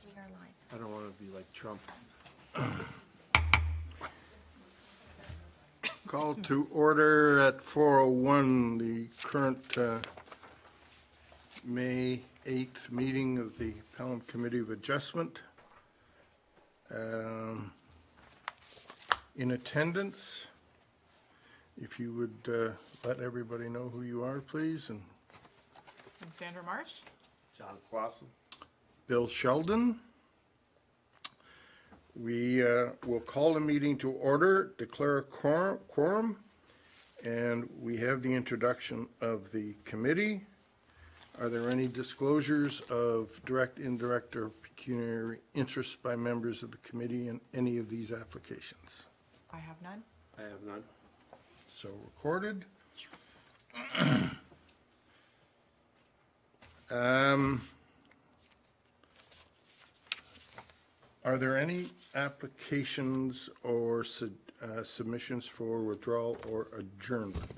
We are live. I don't want to be like Trump. Call to order at 4:01, the current May 8th meeting of the Pelham Committee of Adjustment. In attendance, if you would let everybody know who you are, please, and I'm Sandra Marsh. John Clausen. Bill Sheldon. We will call the meeting to order, declare a quorum, and we have the introduction of the committee. Are there any disclosures of direct, indirect, or pecuniary interest by members of the committee in any of these applications? I have none. I have none. So recorded. Are there any applications or submissions for withdrawal or adjournment?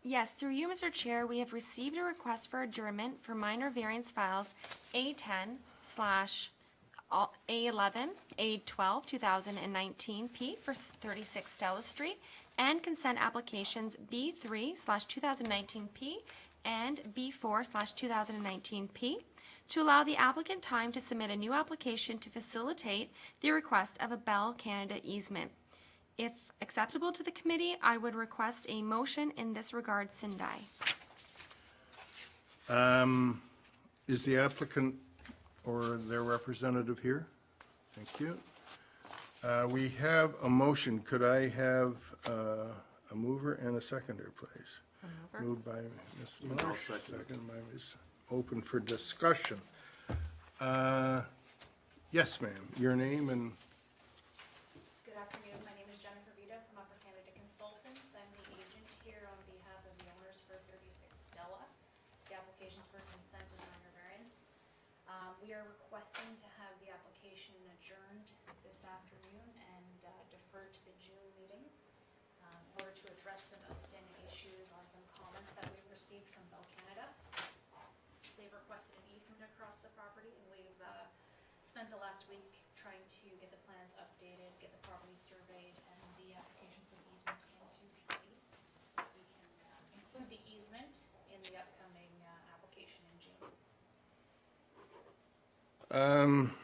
Yes, through you, Mr. Chair, we have received a request for adjournment for minor variance files A10/A11, A12, 2019 P for 36 Stella Street, and consent applications B3/2019 P and B4/2019 P to allow the applicant time to submit a new application to facilitate the request of a Bell Canada easement. If acceptable to the committee, I would request a motion in this regard, Sindai. Is the applicant or their representative here? Thank you. We have a motion. Could I have a mover and a seconder, please? Moved by Ms. Marsh, second by Ms. Open for discussion. Yes, ma'am. Your name and Good afternoon. My name is Jennifer Vita from Upper Canada Consultants. I'm the agent here on behalf of the owners for 36 Stella. The application's for consent and minor variance. We are requesting to have the application adjourned this afternoon and deferred to the June meeting in order to address some outstanding issues on some comments that we've received from Bell Canada. They've requested an easement across the property, and we've spent the last week trying to get the plans updated, get the property surveyed, and the application for the easement into committee, so that we can include the easement in the upcoming application in June.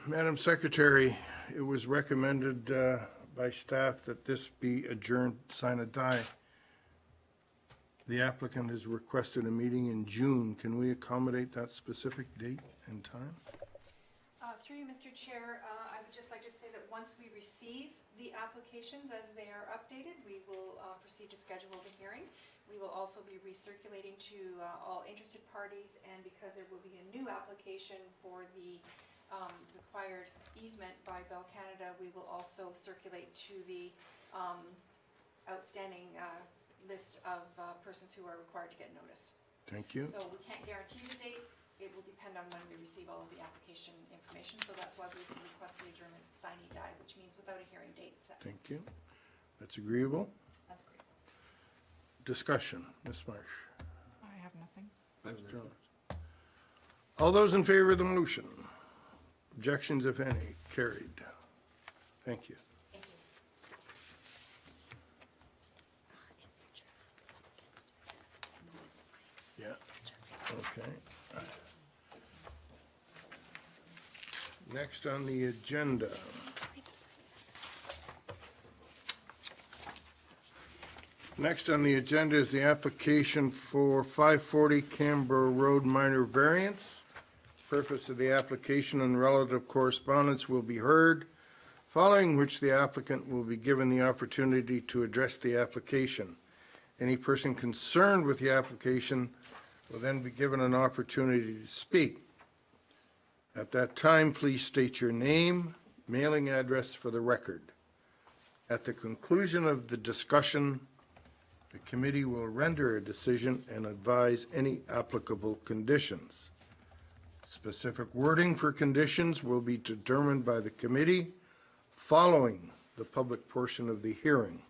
Madam Secretary, it was recommended by staff that this be adjourned sine die. The applicant has requested a meeting in June. Can we accommodate that specific date and time? Through you, Mr. Chair, I would just like to say that once we receive the applications as they are updated, we will proceed to schedule the hearing. We will also be recirculating to all interested parties, and because there will be a new application for the required easement by Bell Canada, we will also circulate to the outstanding list of persons who are required to get notice. Thank you. So we can't guarantee the date. It will depend on when we receive all of the application information, so that's why we've requested the adjournment sine die, which means without a hearing date set. Thank you. That's agreeable. That's great. Discussion, Ms. Marsh. I have nothing. Ms. Jones. All those in favor of the motion? Objections, if any? Carried. Thank you. Thank you. Yeah, okay. Next on the agenda. Next on the agenda is the application for 540 Canberra Road minor variance. Purpose of the application and relative correspondence will be heard, following which the applicant will be given the opportunity to address the application. Any person concerned with the application will then be given an opportunity to speak. At that time, please state your name, mailing address for the record. At the conclusion of the discussion, the committee will render a decision and advise any applicable conditions. Specific wording for conditions will be determined by the committee following the public portion of the hearing.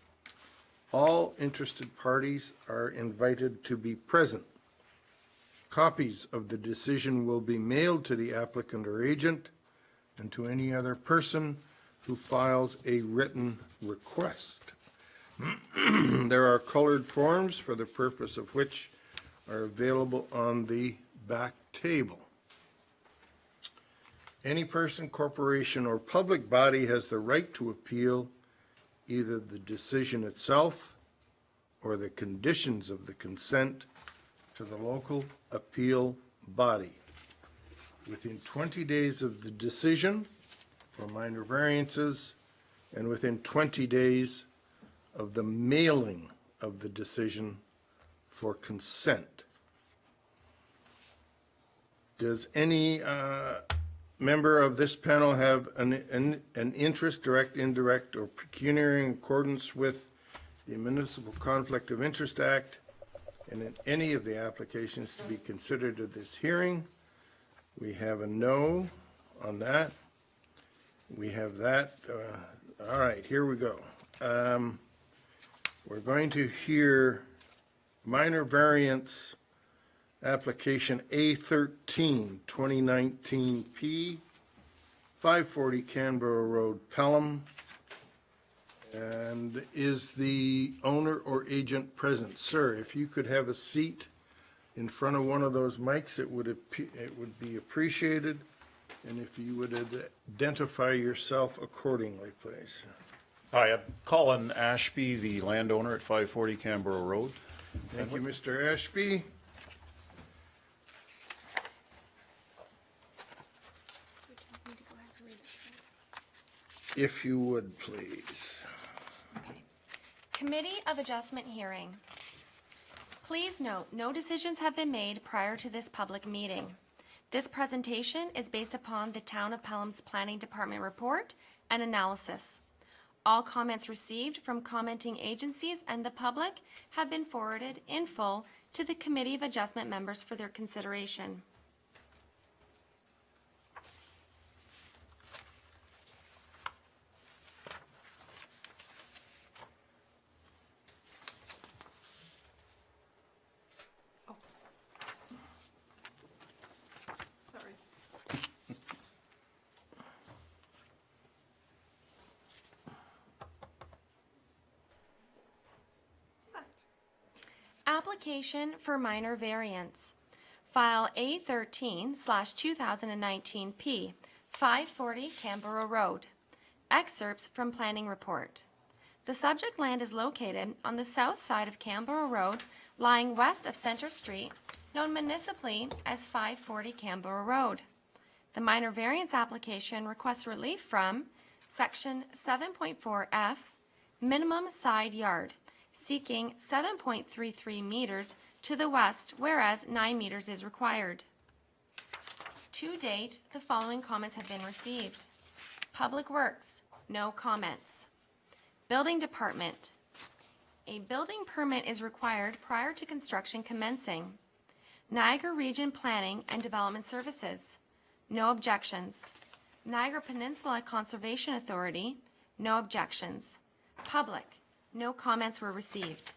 All interested parties are invited to be present. Copies of the decision will be mailed to the applicant or agent and to any other person who files a written request. There are colored forms for the purpose of which are available on the back table. Any person, corporation, or public body has the right to appeal either the decision itself or the conditions of the consent to the local appeal body. Within 20 days of the decision for minor variances and within 20 days of the mailing of the decision for consent. Does any member of this panel have an interest, direct, indirect, or pecuniary in accordance with the Municipal Conflict of Interest Act and in any of the applications to be considered at this hearing? We have a no on that. We have that. All right, here we go. We're going to hear minor variance application A13, 2019 P, 540 Canberra Road, Pelham. And is the owner or agent present? Sir, if you could have a seat in front of one of those mics, it would be appreciated. And if you would identify yourself accordingly, please. Hi, I'm Colin Ashby, the landowner at 540 Canberra Road. Thank you, Mr. Ashby. If you would, please. Committee of Adjustment hearing. Please note, no decisions have been made prior to this public meeting. This presentation is based upon the Town of Pelham's Planning Department report and analysis. All comments received from commenting agencies and the public have been forwarded in full to the Committee of Adjustment members for their consideration. Sorry. Application for minor variance. File A13/2019 P, 540 Canberra Road. Excerpts from Planning Report. The subject land is located on the south side of Canberra Road, lying west of Centre Street, known municipally as 540 Canberra Road. The minor variance application requests relief from Section 7.4F, minimum side yard, seeking 7.33 meters to the west, whereas 9 meters is required. To date, the following comments have been received. Public Works, no comments. Building Department, a building permit is required prior to construction commencing. Niagara Region Planning and Development Services, no objections. Niagara Peninsula Conservation Authority, no objections. Public, no comments were received.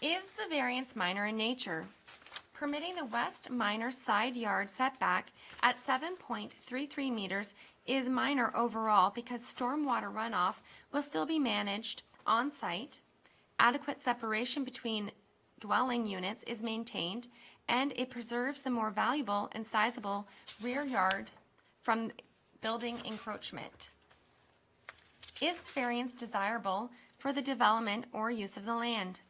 Is the variance minor in nature? Permitting the west minor side yard setback at 7.33 meters is minor overall because stormwater runoff will still be managed on site, adequate separation between dwelling units is maintained, and it preserves the more valuable and sizable rear yard from building encroachment. Is the variance desirable for the development or use of the land?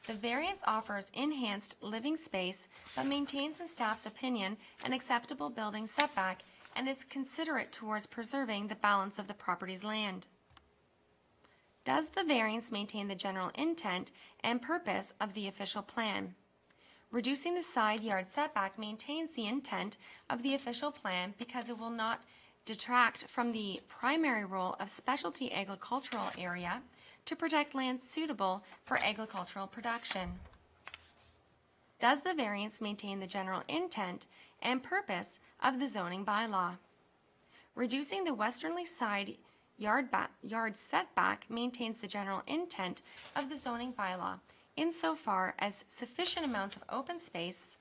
The variance offers enhanced living space but maintains in staff's opinion an acceptable building setback and is considerate towards preserving the balance of the property's land. Does the variance maintain the general intent and purpose of the official plan? Reducing the side yard setback maintains the intent of the official plan because it will not detract from the primary role of specialty agricultural area to protect land suitable for agricultural production. Does the variance maintain the general intent and purpose of the zoning bylaw? Reducing the westerly side yard setback maintains the general intent of the zoning bylaw insofar as sufficient amounts of open space,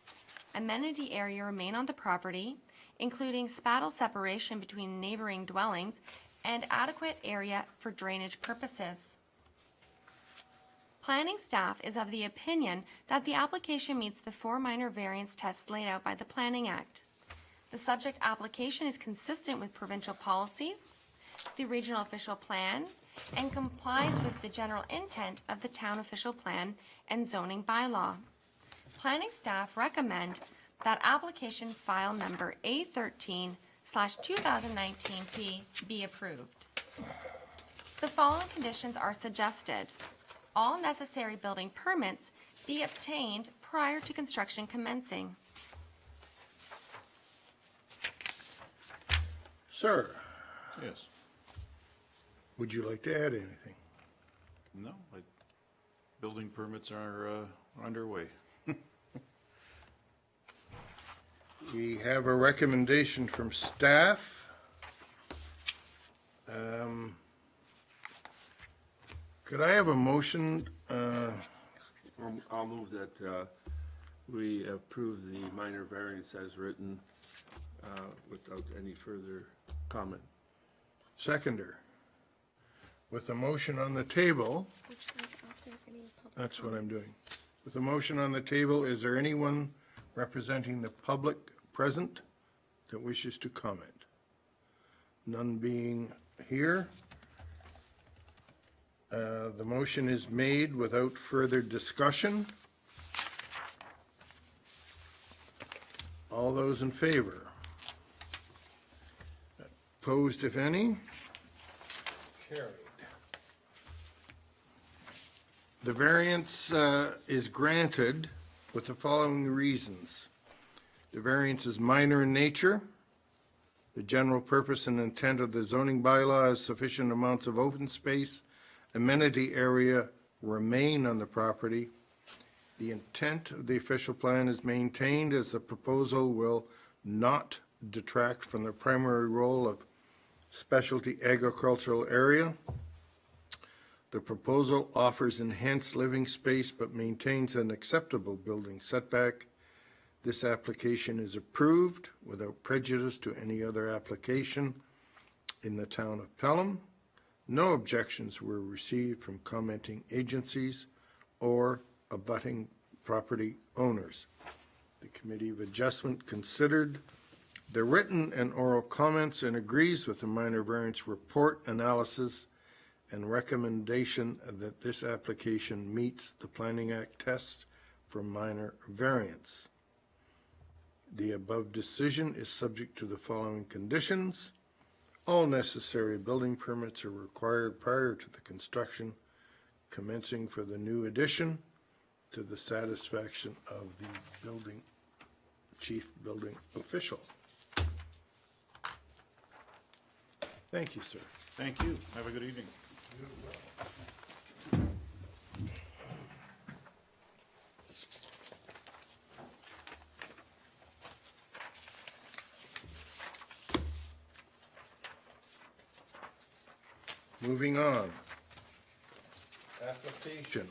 amenity area remain on the property, including spattle separation between neighboring dwellings and adequate area for drainage purposes. Planning staff is of the opinion that the application meets the 4 minor variance tests laid out by the Planning Act. The subject application is consistent with provincial policies, the regional official plan, and complies with the general intent of the town official plan and zoning bylaw. Planning staff recommend that application file number A13/2019P be approved. The following conditions are suggested. All necessary building permits be obtained prior to construction commencing. Sir, Yes. would you like to add anything? No, building permits are underway. We have a recommendation from staff. Could I have a motion? I'll move that we approve the minor variance as written without any further comment. Seconder. With a motion on the table, that's what I'm doing. With a motion on the table, is there anyone representing the public present that wishes to comment? None being here. The motion is made without further discussion. All those in favor? Opposed, if any? Carried. The variance is granted with the following reasons. The variance is minor in nature. The general purpose and intent of the zoning bylaw is sufficient amounts of open space, amenity area remain on the property. The intent of the official plan is maintained as the proposal will not detract from the primary role of specialty agricultural area. The proposal offers enhanced living space but maintains an acceptable building setback. This application is approved without prejudice to any other application in the town of Pelham. No objections were received from commenting agencies or abutting property owners. The Committee of Adjustment considered the written and oral comments and agrees with the minor variance report analysis and recommendation that this application meets the Planning Act test for minor variance. The above decision is subject to the following conditions. All necessary building permits are required prior to the construction commencing for the new addition to the satisfaction of the chief building official. Thank you, sir. Thank you. Have a good evening. Moving on. Application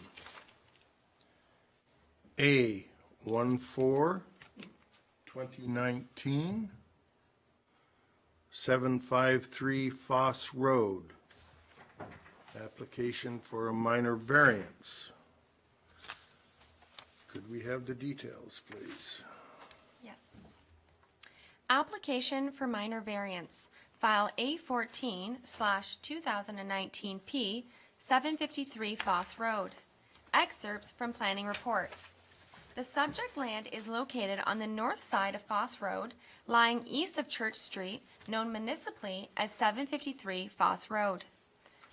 A14-2019, 753 Foss Road. Application for a minor variance. Could we have the details, please? Yes. Application for minor variance, file A14/2019P, 753 Foss Road. Excerpts from planning report. The subject land is located on the north side of Foss Road, lying east of Church Street, known municipally as 753 Foss Road.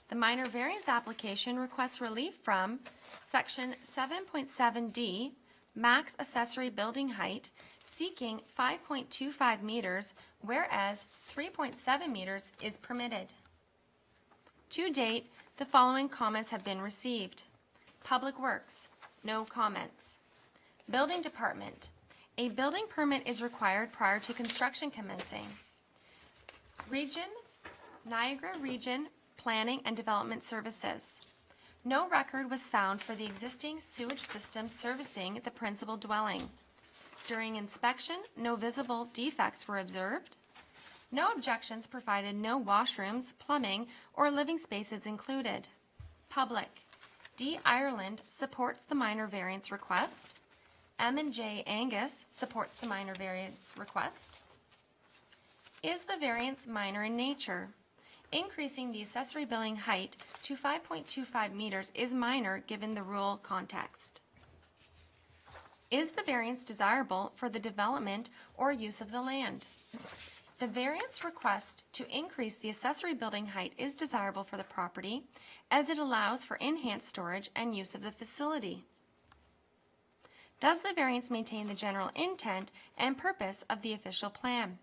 The minor variance application requests relief from Section 7.7D, max accessory building height, seeking 5.25 meters, whereas 3.7 meters is permitted. To date, the following comments have been received. Public Works, no comments. Building Department, a building permit is required prior to construction commencing. Niagara Region Planning and Development Services. No record was found for the existing sewage system servicing the principal dwelling. During inspection, no visible defects were observed. No objections provided, no washrooms, plumbing, or living spaces included. Public. D. Ireland supports the minor variance request. M&J Angus supports the minor variance request. Is the variance minor in nature? Increasing the accessory building height to 5.25 meters is minor given the rural context. Is the variance desirable for the development or use of the land? The variance request to increase the accessory building height is desirable for the property as it allows for enhanced storage and use of the facility. Does the variance maintain the general intent and purpose of the official plan?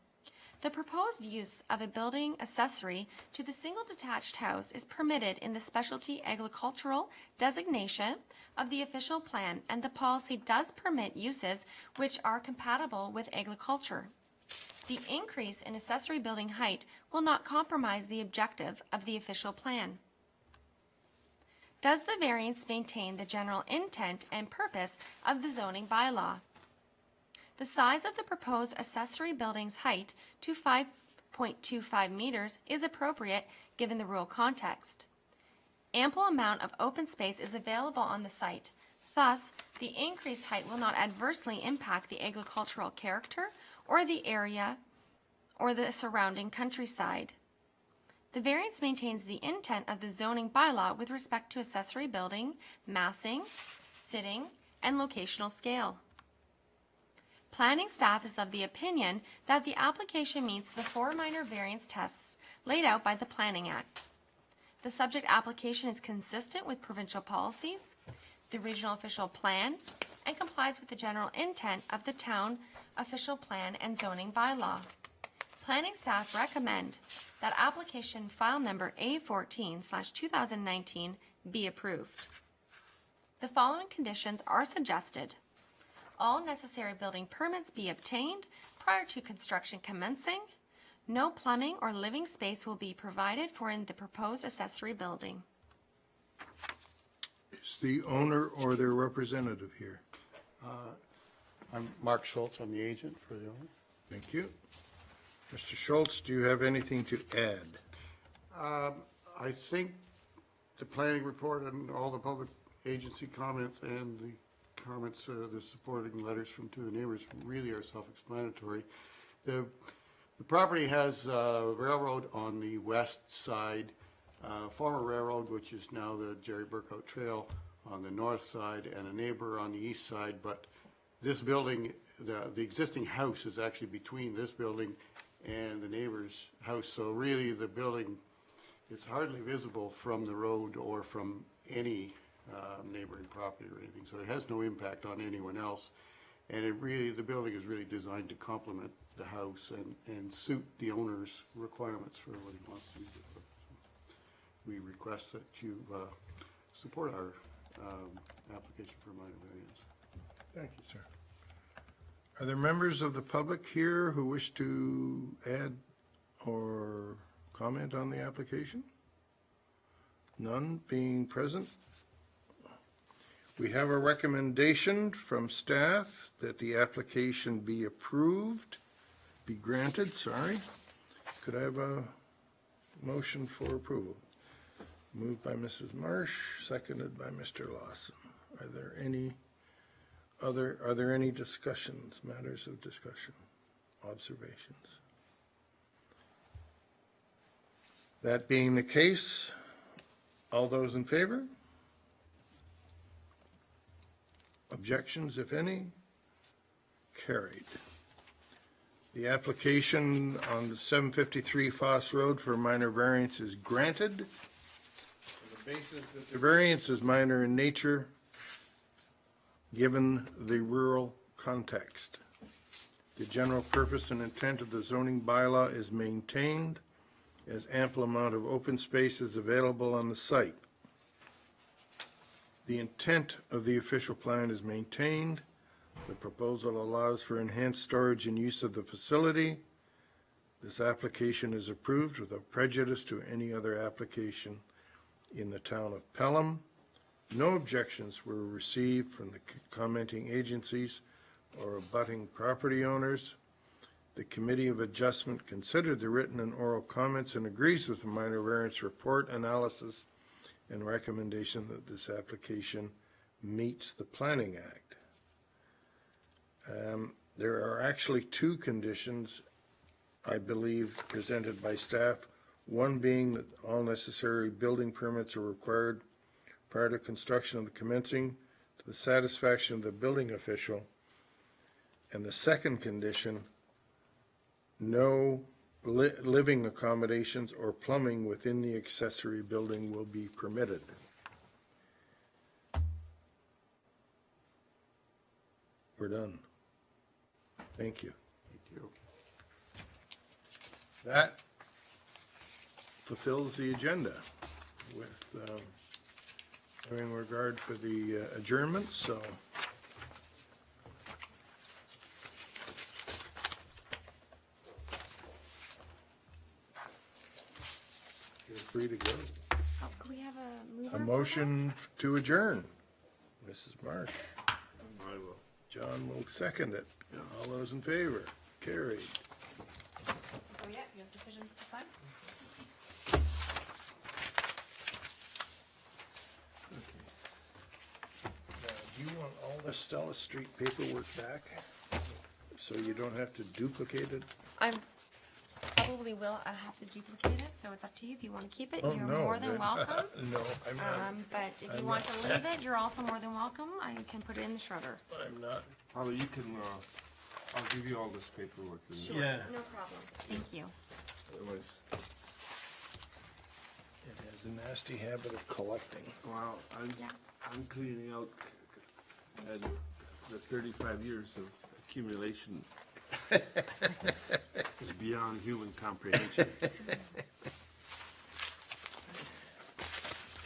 The proposed use of a building accessory to the single detached house is permitted in the specialty agricultural designation of the official plan, and the policy does permit uses which are compatible with agriculture. The increase in accessory building height will not compromise the objective of the official plan. Does the variance maintain the general intent and purpose of the zoning bylaw? The size of the proposed accessory building's height to 5.25 meters is appropriate given the rural context. Ample amount of open space is available on the site. Thus, the increased height will not adversely impact the agricultural character or the area or the surrounding countryside. The variance maintains the intent of the zoning bylaw with respect to accessory building, massing, sitting, and locational scale. Planning staff is of the opinion that the application meets the 4 minor variance tests laid out by the Planning Act. The subject application is consistent with provincial policies, the regional official plan, and complies with the general intent of the town official plan and zoning bylaw. Planning staff recommend that application file number A14/2019 be approved. The following conditions are suggested. All necessary building permits be obtained prior to construction commencing. No plumbing or living space will be provided for in the proposed accessory building. Is the owner or their representative here? I'm Mark Schultz, I'm the agent for the owner. Thank you. Mr. Schultz, do you have anything to add? I think the planning report and all the public agency comments and the comments, the supporting letters from 2 of the neighbors really are self-explanatory. The property has a railroad on the west side, former railroad, which is now the Jerry Burkout Trail, on the north side, and a neighbor on the east side. But this building, the existing house is actually between this building and the neighbor's house. So really the building, it's hardly visible from the road or from any neighboring property or anything. So it has no impact on anyone else. And the building is really designed to complement the house and suit the owner's requirements for what he wants to do. So we request that you support our application for minor variance. Thank you, sir. Are there members of the public here who wish to add or comment on the application? None being present. We have a recommendation from staff that the application be granted, sorry. Could I have a motion for approval? Moved by Mrs. Marsh, seconded by Mr. Lawson. Are there any discussions, matters of discussion, observations? That being the case, all those in favor? Objections, if any? Carried. The application on 753 Foss Road for minor variance is granted on the basis that the variance is minor in nature given the rural context. The general purpose and intent of the zoning bylaw is maintained as ample amount of open space is available on the site. The intent of the official plan is maintained. The proposal allows for enhanced storage and use of the facility. This application is approved without prejudice to any other application in the town of Pelham. No objections were received from the commenting agencies or abutting property owners. The Committee of Adjustment considered the written and oral comments and agrees with the minor variance report analysis and recommendation that this application meets the Planning Act. There are actually two conditions, I believe, presented by staff. One being that all necessary building permits are required prior to construction of the commencing to the satisfaction of the building official. And the second condition, no living accommodations or plumbing within the accessory building will be permitted. We're done. Thank you. Thank you. That fulfills the agenda with having regard for the adjournment, so. You're free to go. Oh, could we have a mover? A motion to adjourn. Mrs. Marsh. I will. John will second it. All those in favor? Carried. Oh, yeah, you have decisions to sign? Now, do you want all the Stella Street paperwork back? So you don't have to duplicate it? I probably will, I have to duplicate it, so it's up to you if you want to keep it, Oh, you're no, more than then- welcome. No, I'm not. But if you I'm want not. to leave it, you're also more than welcome, I can put it in the shredder. I'm not. Holly, you can, I'll give you all this paperwork. And Sure, Yeah. no problem, thank you. Otherwise, It has a nasty habit of collecting. well, Yeah. I'm cleaning out and the 35 years of accumulation is beyond human comprehension.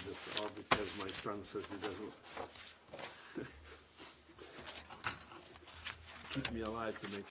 That's all because my son says he doesn't keep me alive to make